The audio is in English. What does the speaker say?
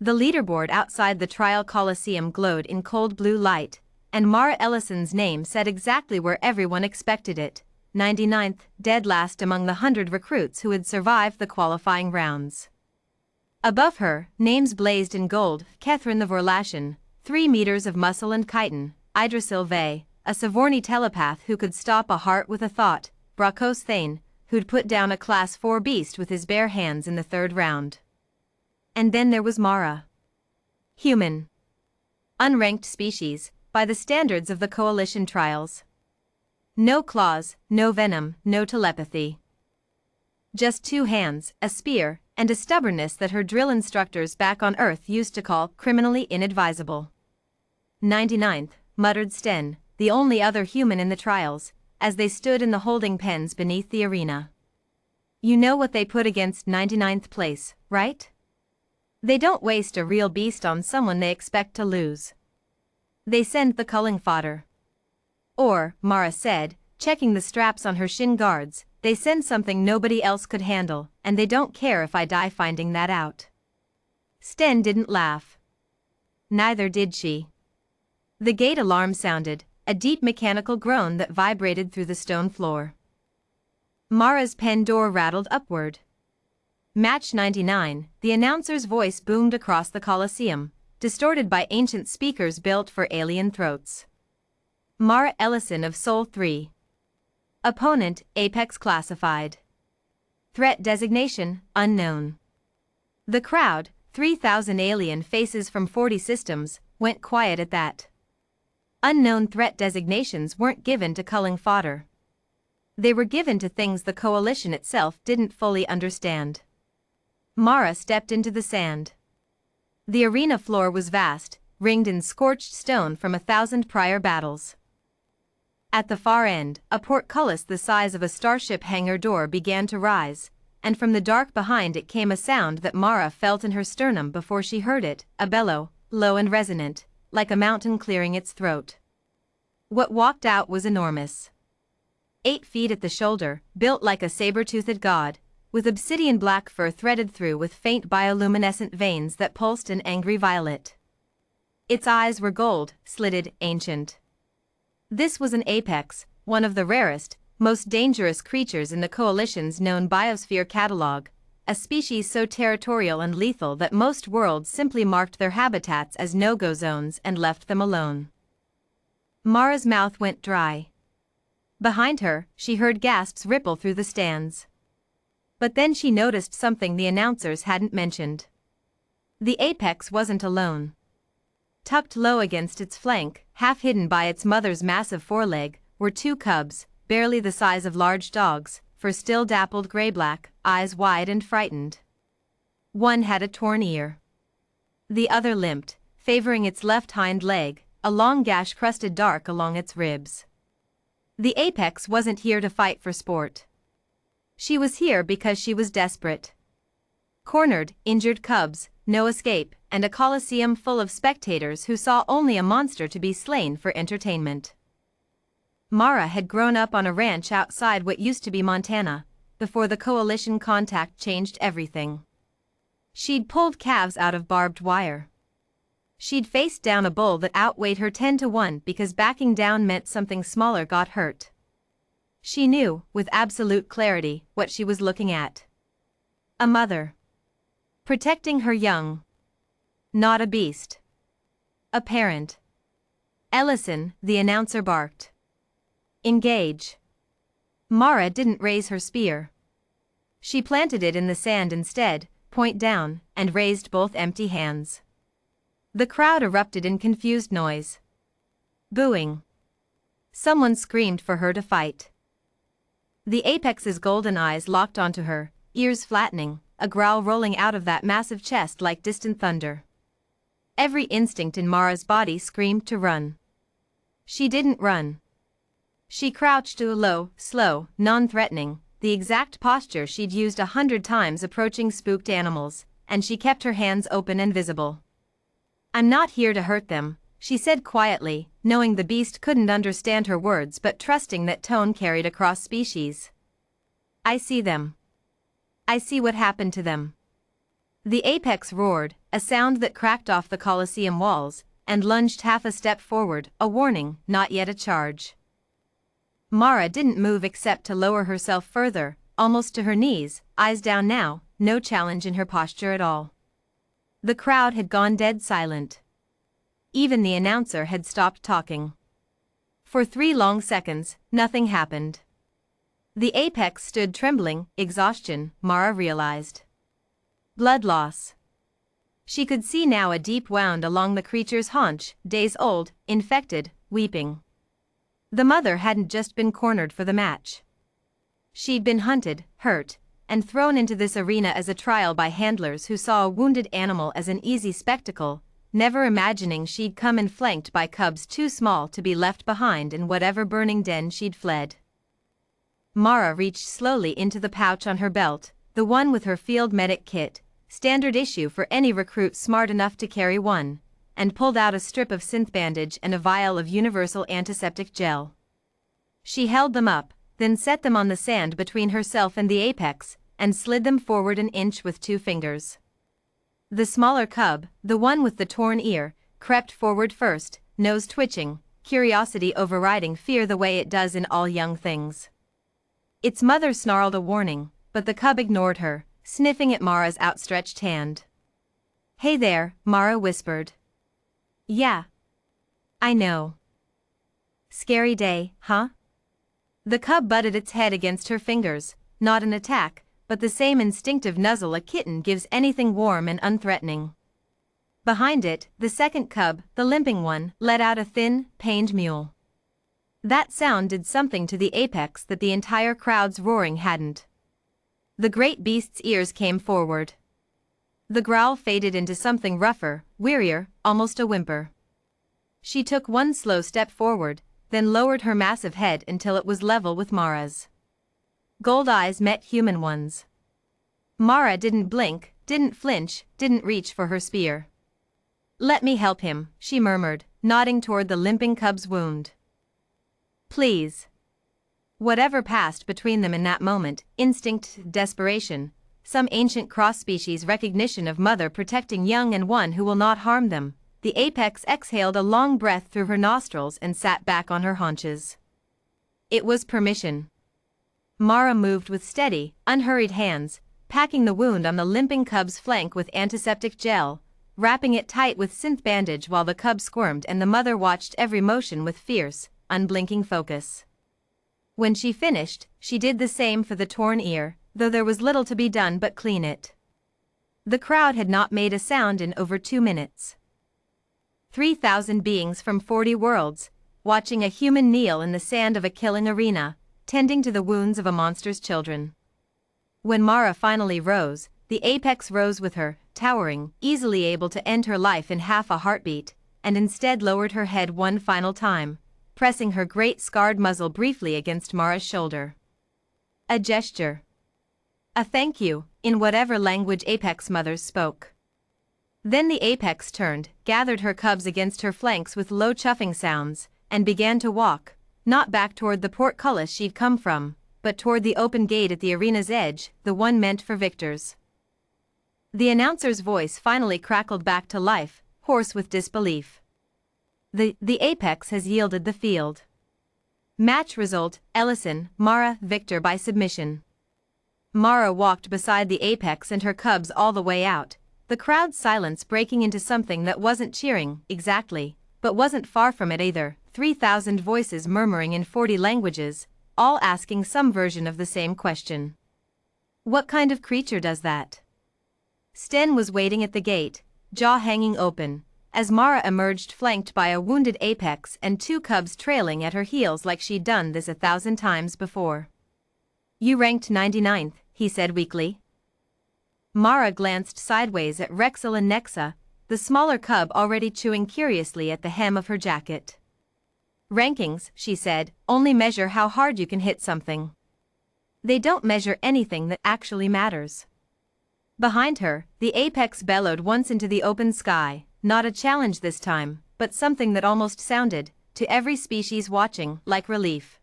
The leaderboard outside the trial coliseum glowed in cold blue light, and Mara Ellison's name sat exactly where everyone expected it, 99th, dead last among the 100 recruits who had survived the qualifying rounds. Above her, names blazed in gold: Catherine the Vorlashen, 3 meters of muscle and chitin; Idra Sylvae, a Savorni telepath who could stop a heart with a thought; Brakos Thane, who'd put down a Class 4 beast with his bare hands in the 3rd round. And then there was Mara. Human. Unranked species, by the standards of the Coalition trials. No claws, no venom, no telepathy. Just 2 hands, a spear, and a stubbornness that her drill instructors back on Earth used to call criminally inadvisable. 99th, muttered Sten, the only other human in the trials, as they stood in the holding pens beneath the arena. You know what they put against 99th place, right? They don't waste a real beast on someone they expect to lose. They send the culling fodder. Or, Mara said, checking the straps on her shin guards, they send something nobody else could handle, and they don't care if I die finding that out. Sten didn't laugh. Neither did she. The gate alarm sounded, a deep mechanical groan that vibrated through the stone floor. Mara's pen door rattled upward. Match 99, the announcer's voice boomed across the Coliseum, distorted by ancient speakers built for alien throats. Mara Ellison of Sol 3. Opponent, Apex classified. Threat designation, unknown. The crowd, 3,000 alien faces from 40 systems, went quiet at that. Unknown threat designations weren't given to culling fodder. They were given to things the Coalition itself didn't fully understand. Mara stepped into the sand. The arena floor was vast, ringed in scorched stone from 1,000 prior battles. At the far end, a portcullis the size of a starship hangar door began to rise, and from the dark behind it came a sound that Mara felt in her sternum before she heard it, a bellow, low and resonant, like a mountain clearing its throat. What walked out was enormous. 8 feet at the shoulder, built like a saber-toothed god, with obsidian black fur threaded through with faint bioluminescent veins that pulsed an angry violet. Its eyes were gold, slitted, ancient. This was an apex, one of the rarest, most dangerous creatures in the Coalition's known biosphere catalog, a species so territorial and lethal that most worlds simply marked their habitats as no-go zones and left them alone. Mara's mouth went dry. Behind her, she heard gasps ripple through the stands. But then she noticed something the announcers hadn't mentioned. The apex wasn't alone. Tucked low against its flank, half hidden by its mother's massive foreleg, were 2 cubs, barely the size of large dogs, fur still dappled gray-black, eyes wide and frightened. One had a torn ear. The other limped, favoring its left hind leg, a long gash crusted dark along its ribs. The apex wasn't here to fight for sport. She was here because she was desperate. Cornered, injured cubs, no escape, and a coliseum full of spectators who saw only a monster to be slain for entertainment. Mara had grown up on a ranch outside what used to be Montana, before the Coalition contact changed everything. She'd pulled calves out of barbed wire. She'd faced down a bull that outweighed her 10 to 1 because backing down meant something smaller got hurt. She knew, with absolute clarity, what she was looking at. A mother. Protecting her young. Not a beast. A parent. Ellison, the announcer barked. Engage. Mara didn't raise her spear. She planted it in the sand instead, point down, and raised both empty hands. The crowd erupted in confused noise. Booing. Someone screamed for her to fight. The apex's golden eyes locked onto her, ears flattening, a growl rolling out of that massive chest like distant thunder. Every instinct in Mara's body screamed to run. She didn't run. She crouched low, slow, non-threatening, the exact posture she'd used 100 times approaching spooked animals, and she kept her hands open and visible. "I'm not here to hurt them," she said quietly, knowing the beast couldn't understand her words but trusting that tone carried across species. "I see them. I see what happened to them. The apex roared, a sound that cracked off the Colosseum walls, and lunged half a step forward, a warning, not yet a charge. Mara didn't move except to lower herself further, almost to her knees, eyes down now, no challenge in her posture at all. The crowd had gone dead silent. Even the announcer had stopped talking. For 3 long seconds, nothing happened. The apex stood trembling, exhaustion, Mara realized. Blood loss. She could see now a deep wound along the creature's haunch, days old, infected, weeping. The mother hadn't just been cornered for the match. She'd been hunted, hurt, and thrown into this arena as a trial by handlers who saw a wounded animal as an easy spectacle, never imagining she'd come in flanked by cubs too small to be left behind in whatever burning den she'd fled. Mara reached slowly into the pouch on her belt, the one with her field medic kit, standard issue for any recruit smart enough to carry one, and pulled out a strip of synth bandage and a vial of universal antiseptic gel. She held them up, then set them on the sand between herself and the apex, and slid them forward an inch with 2 fingers. The smaller cub, the one with the torn ear, crept forward first, nose twitching, curiosity overriding fear the way it does in all young things. Its mother snarled a warning, but the cub ignored her, sniffing at Mara's outstretched hand. "Hey there," Mara whispered. "Yeah. I know. Scary day, huh?" The cub butted its head against her fingers, not an attack, but the same instinctive nuzzle a kitten gives anything warm and unthreatening. Behind it, the second cub, the limping one, let out a thin, pained mewl. That sound did something to the apex that the entire crowd's roaring hadn't. The great beast's ears came forward. The growl faded into something rougher, wearier, almost a whimper. She took one slow step forward, then lowered her massive head until it was level with Mara's. Gold eyes met human ones. Mara didn't blink, didn't flinch, didn't reach for her spear. "Let me help him," she murmured, nodding toward the limping cub's wound. "Please." Whatever passed between them in that moment, instinct, desperation, some ancient cross-species recognition of mother protecting young and one who will not harm them, the apex exhaled a long breath through her nostrils and sat back on her haunches. It was permission. Mara moved with steady, unhurried hands, packing the wound on the limping cub's flank with antiseptic gel, wrapping it tight with synth bandage while the cub squirmed and the mother watched every motion with fierce, unblinking focus. When she finished, she did the same for the torn ear, though there was little to be done but clean it. The crowd had not made a sound in over 2 minutes. 3,000 beings from 40 worlds, watching a human kneel in the sand of a killing arena, tending to the wounds of a monster's children. When Mara finally rose, the apex rose with her, towering, easily able to end her life in half a heartbeat, and instead lowered her head one final time, pressing her great scarred muzzle briefly against Mara's shoulder. A gesture. A thank you, in whatever language apex mothers spoke. Then the apex turned, gathered her cubs against her flanks with low chuffing sounds, and began to walk, not back toward the portcullis she'd come from, but toward the open gate at the arena's edge, the one meant for victors. The announcer's voice finally crackled back to life, hoarse with disbelief. The apex has yielded the field. Match result, Ellison, Mara, victor by submission. Mara walked beside the apex and her cubs all the way out, the crowd's silence breaking into something that wasn't cheering, exactly, but wasn't far from it either, 3,000 voices murmuring in 40 languages, all asking some version of the same question. What kind of creature does that? Sten was waiting at the gate, jaw hanging open, as Mara emerged flanked by a wounded apex and 2 cubs trailing at her heels like she'd done this 1,000 times before. "You ranked 99th, he said weakly. Mara glanced sideways at Rexel and Nexa, the smaller cub already chewing curiously at the hem of her jacket. "Rankings," she said, "only measure how hard you can hit something. They don't measure anything that actually matters." Behind her, the apex bellowed once into the open sky, not a challenge this time, but something that almost sounded, to every species watching, like relief.